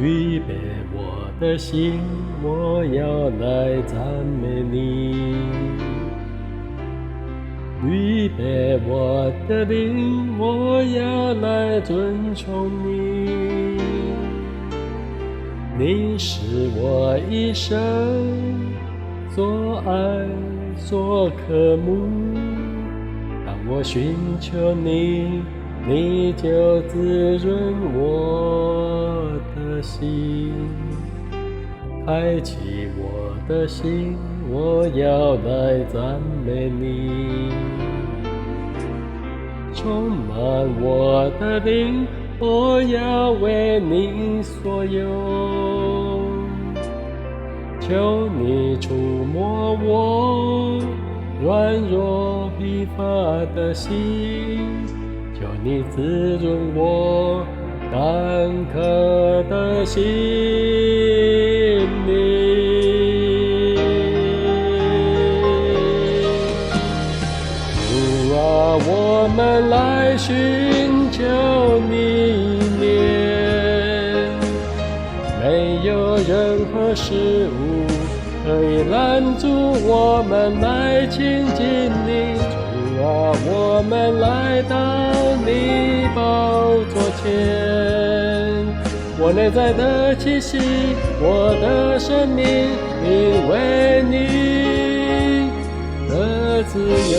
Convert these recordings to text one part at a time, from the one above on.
预备我的心，我要来赞美你；预备我的灵，我要来尊崇你。你是我一生所爱所渴慕，当我寻求你，你就滋润我的心，开启我的心，我要来赞美你，充满我的灵，我要为你所用，求你触摸我软弱疲乏的心，求你滋润我干渴的心灵。主啊，我们来寻求你面，没有任何事物可以拦住我们来亲近你。主啊，我们来到你宝座前，我内在的气息，我的生命，因为你的自由。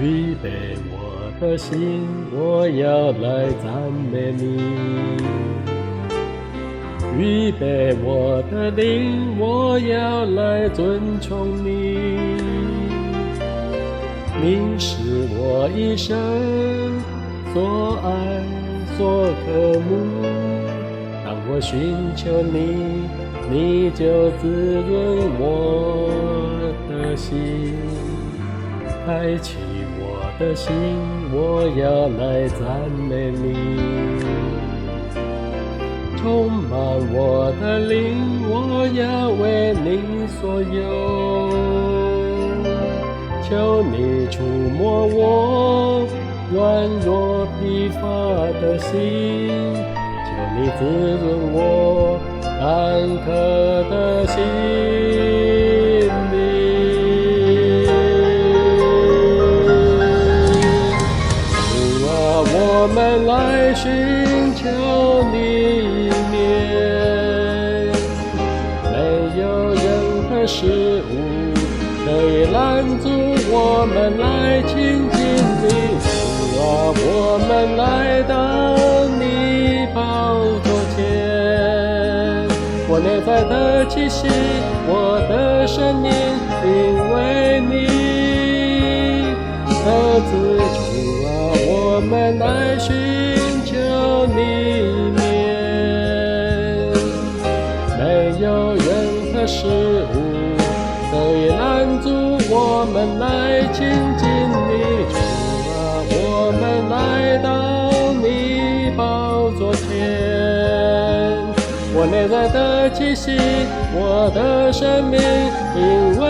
预备我的心，我要来赞美你；预备我的灵，我要来尊崇你。你是我一生所爱所渴慕，当我寻求你，你就滋润我的心，开启我的心，我要来赞美你，充满我的灵，我要为你所用。求你触摸我软弱疲乏的心，求你滋润我干渴的心灵。主啊，我们来寻求你面，没有任何事物可以拦住我们来亲近你。主啊，我们来到你宝座前，我内在的气息，我的生命，因为你的自主啊，我们来寻求你面，没有任何事物可以拦住我们来亲近你。主啊，我们来到你宝座前，我内在的气息，我的生命，因为